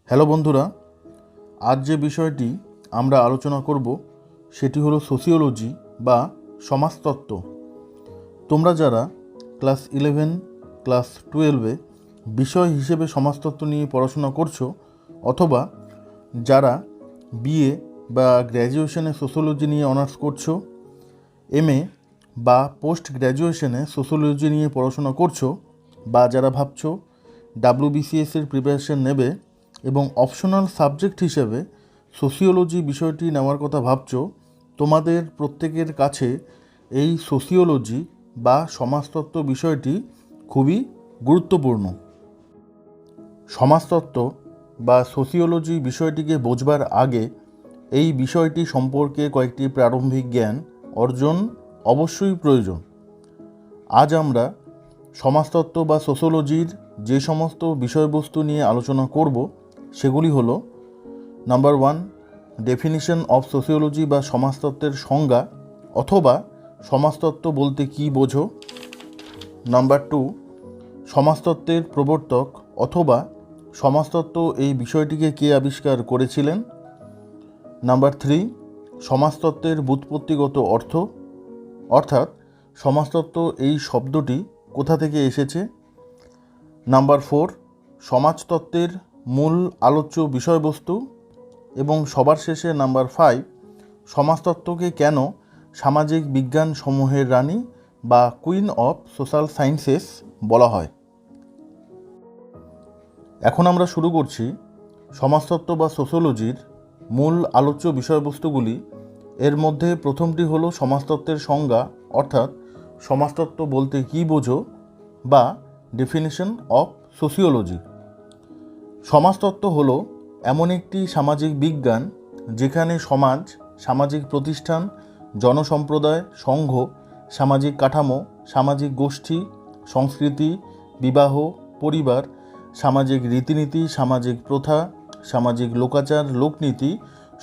Hello বন্ধুরা, আজ যে বিষয়টি আমরা আলোচনা করব সেটি হলো সোশিওলজি বা সমাজতত্ত্ব। তোমরা যারা ক্লাস 11, ক্লাস 12-এ বিষয় হিসেবে সমাজতত্ত্ব নিয়ে পড়াশোনা করছো, অথবা যারা বিএ বা গ্র্যাজুয়েশনে সোশিওলজি নিয়ে অনার্স করছো, এমএ বা পোস্ট গ্র্যাজুয়েশনে সোশিওলজি নিয়ে পড়াশোনা করছো, বা যারা ভাবছো WBCS-এর প্রিপারেশন নেবে এবং অপশনাল সাবজেক্ট হিসেবে সোশিওলজি বিষয়টি নেওয়ার কথা ভাবছো, তোমাদের প্রত্যেকের কাছে এই সোশিওলজি বা সমাজতত্ত্ব বিষয়টি খুবই গুরুত্বপূর্ণ। সমাজতত্ত্ব বা সোশিওলজি বিষয়টিকে বোঝবার আগে এই বিষয়টি সম্পর্কে কয়েকটি প্রারম্ভিক জ্ঞান অর্জন অবশ্যই প্রয়োজন। আজ আমরা সমাজতত্ত্ব বা সোশিওলজির যে সমস্ত বিষয়বস্তু নিয়ে আলোচনা করব সেগুলি হলো: নাম্বার 1, ডেফিনিশন অফ সোশিওলজি বা সমাজতত্ত্বের সংজ্ঞা অথবা সমাজতত্ত্ব বলতে কী বোঝো। নাম্বার 2, সমাজতত্ত্বের প্রবর্তক অথবা সমাজতত্ত্ব এই বিষয়টিকে কে আবিষ্কার করেছিলেন। নাম্বার 3, সমাজতত্ত্বের ব্যুৎপত্তিগত অর্থ, অর্থাৎ সমাজতত্ত্ব এই শব্দটি কোথা থেকে এসেছে। নাম্বার 4, সমাজতত্ত্বের মূল আলোচ্য বিষয়বস্তু। এবং সবার শেষে নাম্বার 5, সমাজতত্ত্বকে কেন সামাজিক বিজ্ঞান সমূহের রানী বা কুইন অফ সোশ্যাল সায়েন্সেস বলা হয়। এখন আমরা শুরু করছি সমাজতত্ত্ব বা সোশিওলজির মূল আলোচ্য বিষয়বস্তুগুলি। এর মধ্যে প্রথমটি হলো সমাজতত্ত্বের সংজ্ঞা, অর্থাৎ সমাজতত্ত্ব বলতে কী বোঝো বা ডেফিনিশন অফ সোশিওলজি। সমাজতত্ত্ব হলো এমন একটি সামাজিক বিজ্ঞান যেখানে সমাজ, সামাজিক প্রতিষ্ঠান, জনসম্প্রদায়, সংঘ, সামাজিক কাঠামো, সামাজিক গোষ্ঠী, সংস্কৃতি, বিবাহ, পরিবার, সামাজিক রীতিনীতি, সামাজিক প্রথা, সামাজিক লোকাচার, লোকনীতি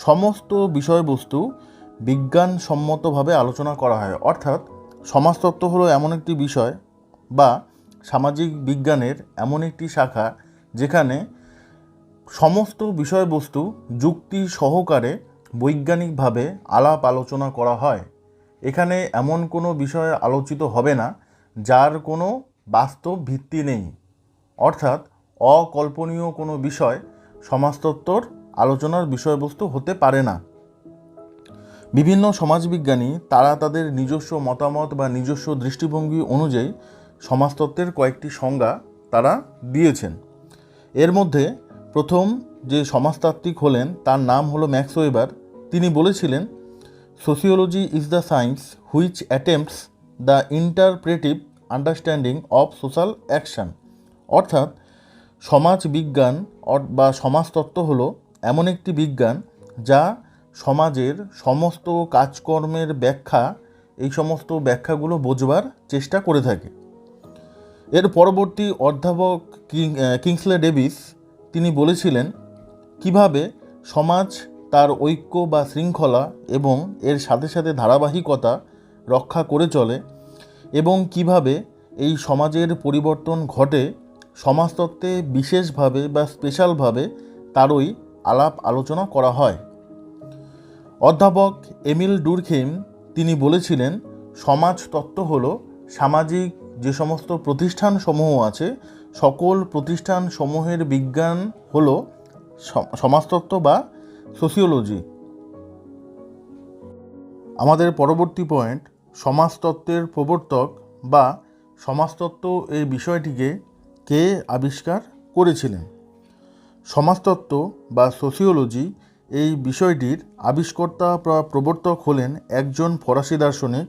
সমস্ত বিষয়বস্তু বিজ্ঞানসম্মতভাবে আলোচনা করা হয়। অর্থাৎ সমাজতত্ত্ব হলো এমন একটি বিষয় বা সামাজিক বিজ্ঞানের এমন একটি শাখা যেখানে সমস্ত বিষয়বস্তু যুক্তি সহকারে বৈজ্ঞানিকভাবে আলাপ আলোচনা করা হয়। এখানে এমন কোনো বিষয় আলোচিত হবে না যার কোনো বাস্তব ভিত্তি নেই, অর্থাৎ অকল্পনীয় কোনো বিষয় সমাজতত্ত্বর আলোচনার বিষয়বস্তু হতে পারে না। বিভিন্ন সমাজবিজ্ঞানী তারা তাদের নিজস্ব মতামত বা নিজস্ব দৃষ্টিভঙ্গি অনুযায়ী সমাজতত্ত্বের কয়েকটি সংজ্ঞা তারা দিয়েছেন। এর মধ্যে প্রথম যে সমাজতাত্ত্বিক হলেন তার নাম হলো ম্যাক্স ওয়েবার। তিনি বলেছিলেন, sociology is the science which attempts the interpretive understanding of social action. অর্থাৎ সমাজ বিজ্ঞান বা সমাজতত্ত্ব হলো এমন একটি বিজ্ঞান যা সমাজের সমস্ত কাজকর্মের ব্যাখ্যা, এই সমস্ত ব্যাখ্যাগুলো বোঝবার চেষ্টা করে থাকে। এর পরবর্তী অধ্যাপক কিংসলে ডেভিস তিনি বলেছিলেন কিভাবে সমাজ তার ঐক্য বা শৃঙ্খলা এবং এর সাথে সাথে ধারাবাহিকতা রক্ষা করে চলে এবং কিভাবে এই সমাজের পরিবর্তন ঘটে সমাজতত্ত্বে বিশেষভাবে বা স্পেশালভাবে তারই আলাপ আলোচনা করা হয়। অধ্যাপক এমিল ডুরখেইম তিনি বলেছিলেন, সমাজতত্ত্ব হলো সামাজিক যে সমস্ত প্রতিষ্ঠানসমূহ আছে সকল প্রতিষ্ঠানসমূহের বিজ্ঞান হলো সমাজতত্ত্ব বা সোশিওলজি। আমাদের পরবর্তী পয়েন্ট, সমাজতত্ত্বের প্রবর্তক বা সমাজতত্ত্ব এই বিষয়টিকে কে আবিষ্কার করেছিলেন। সমাজতত্ত্ব বা সোশিওলজি এই বিষয়টির আবিষ্কর্তা বা প্রবর্তক হলেন একজন ফরাসি দার্শনিক,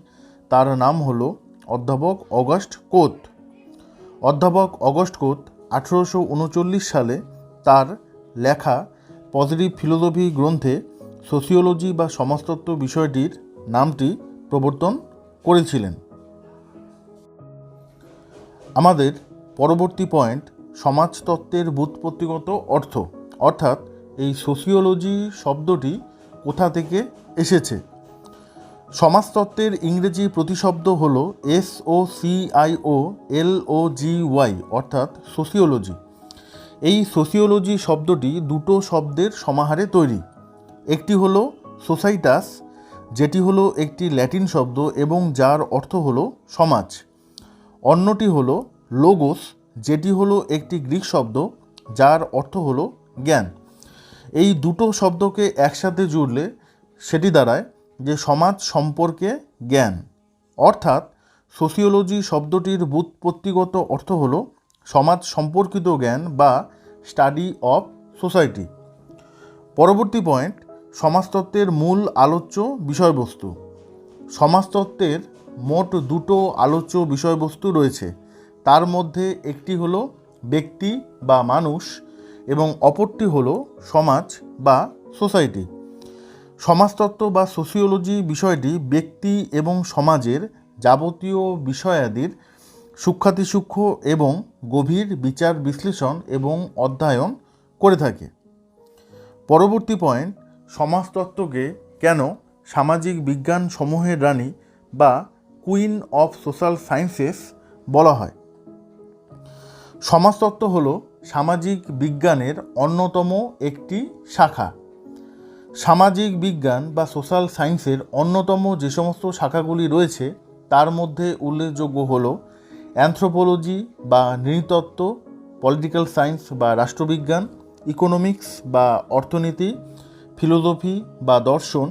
তার নাম হলো অধ্যাপক অগাস্ট কোত। অধ্যাপক অগাস্ট কোত 1839 সালে তার লেখা পজিটিভ ফিলোসফি গ্রন্থে সোশিওলজি বা সমাজতত্ত্ব বিষয়টির নামটি প্রবর্তন করেছিলেন। আমাদের পরবর্তী পয়েন্ট, সমাজতত্ত্বের ব্যুৎপত্তিগত অর্থ, অর্থাৎ এই সোশিওলজি শব্দটি কোথা থেকে এসেছে। সমাজতত্ত্বের ইংরেজি প্রতিশব্দ হল SOCIOLOGY, অর্থাৎ সোশিওলজি। এই সোসিওলজি শব্দটি দুটো শব্দের সমাহারে তৈরি। একটি হলো সোসাইটাস, যেটি হলো একটি ল্যাটিন শব্দ এবং যার অর্থ হলো সমাজ। অন্যটি হলো লোগোস, যেটি হলো একটি গ্রিক শব্দ যার অর্থ হলো জ্ঞান। এই দুটো শব্দকে একসাথে জুড়লে সেটি দাঁড়ায় যে সমাজ সম্পর্কে জ্ঞান। অর্থাৎ সোসিওলজি শব্দটির ব্যুৎপত্তিগত অর্থ হলো সমাজ সম্পর্কিত জ্ঞান বা স্টাডি অফ সোসাইটি। পরবর্তী পয়েন্ট, সমাজতত্ত্বের মূল আলোচ্য বিষয়বস্তু। সমাজতত্ত্বের মোট দুটো আলোচ্য বিষয়বস্তু রয়েছে। তার মধ্যে একটি হলো ব্যক্তি বা মানুষ এবং অপরটি হলো সমাজ বা সোসাইটি। সমাজতত্ত্ব বা সোসিওলজি বিষয়টি ব্যক্তি এবং সমাজের যাবতীয় বিষয়াদির সূক্ষ্মাতিসূক্ষ্ম এবং গভীর বিচার বিশ্লেষণ এবং অধ্যয়ন করে থাকে। পরবর্তী পয়েন্ট, সমাজতত্ত্বকে কেন সামাজিক বিজ্ঞান সমূহের রানী বা কুইন অফ সোশ্যাল সায়েন্সেস বলা হয়। সমাজতত্ত্ব হলো সামাজিক বিজ্ঞানের অন্যতম একটি শাখা। সামাজিক বিজ্ঞান বা সোশ্যাল সায়েন্সের অন্যতম যে সমস্ত শাখাগুলি রয়েছে তার মধ্যে উল্লেখযোগ্য হলো অ্যানথ্রোপোলজি বা নৃতত্ত্ব, পলিটিক্যাল সায়েন্স বা রাষ্ট্রবিজ্ঞান, ইকোনমিক্স বা অর্থনীতি, ফিলোসফি বা দর্শন,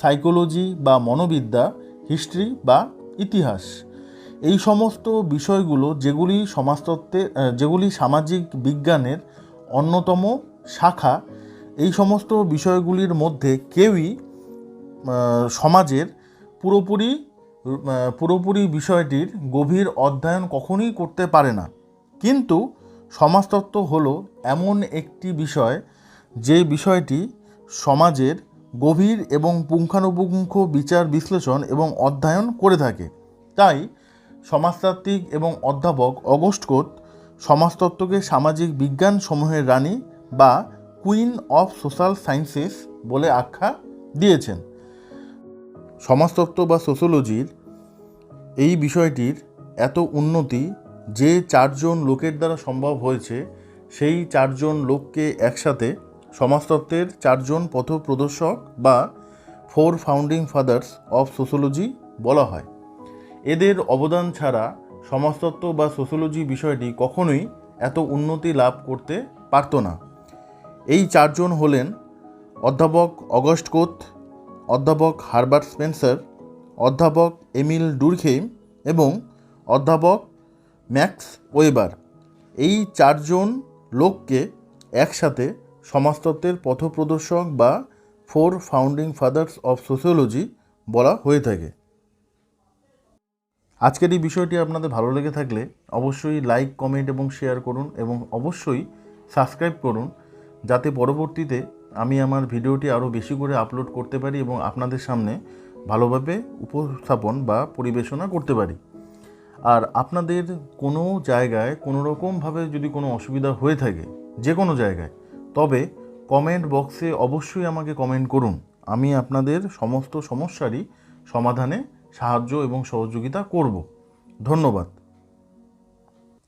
সাইকোলজি বা মনোবিদ্যা, হিস্ট্রি বা ইতিহাস। এই সমস্ত বিষয়গুলো যেগুলি সামাজিক বিজ্ঞানের অন্যতম শাখা, এই সমস্ত বিষয়গুলির মধ্যে কেউই সমাজের পুরোপুরি বিষয়টির গভীর অধ্যয়ন কখনোই করতে পারে না। কিন্তু সমাজতত্ত্ব হলো এমন একটি বিষয় যে বিষয়টি সমাজের গভীর এবং পুঙ্খানুপুঙ্খ বিচার বিশ্লেষণ এবং অধ্যয়ন করে থাকে। তাই সমাজতাত্ত্বিক এবং অধ্যাপক অগস্ট কোত সমাজতত্ত্বকে সামাজিক বিজ্ঞান সমূহের রানী বা কুইন অফ সোশ্যাল সায়েন্সেস বলে আখ্যা দিয়েছেন। সমাজতত্ত্ব বা সোসিওলজির এই বিষয়টির এত উন্নতি যে চারজন লোকের দ্বারা সম্ভব হয়েছে, সেই চারজন লোককে একসাথে সমাজতত্ত্বের চারজন পথপ্রদর্শক বা 4 ফাউন্ডিং ফাদার্স অফ সোসিওলজি বলা হয়। এদের অবদান ছাড়া সমাজতত্ত্ব বা সোসিওলজি বিষয়টি কখনোই এত উন্নতি লাভ করতে পারত না। এই চারজন হলেন অধ্যাপক অগস্ট কোত, অধ্যাপক হারবার্ট স্পেন্সার, অধ্যাপক এমিল ডুরখেইম এবং অধ্যাপক ম্যাক্স ওয়েবার। এই চারজন লোককে একসাথে সমাজতত্ত্বের পথপ্রদর্শক বা 4 ফাউন্ডিং ফাদার্স অফ সোসিওলজি বলা হয়ে থাকে। আজকের এই বিষয়টি আপনাদের ভালো লেগে থাকলে অবশ্যই লাইক, কমেন্ট এবং শেয়ার করুন এবং অবশ্যই সাবস্ক্রাইব করুন, যাতে পরবর্তীতে আমি আমার ভিডিওটি আরও বেশি করে আপলোড করতে পারি এবং আপনাদের সামনে ভালোভাবে উপস্থাপন বা পরিবেশনা করতে পারি। আর আপনাদের কোনো জায়গায় কোনো রকমভাবে যদি কোনো অসুবিধা হয়ে থাকে যে কোনো জায়গায়, তবে কমেন্ট বক্সে অবশ্যই আমাকে কমেন্ট করুন। আমি আপনাদের সমস্ত সমস্যারই সমাধানে সাহায্য এবং সহযোগিতা করব। ধন্যবাদ।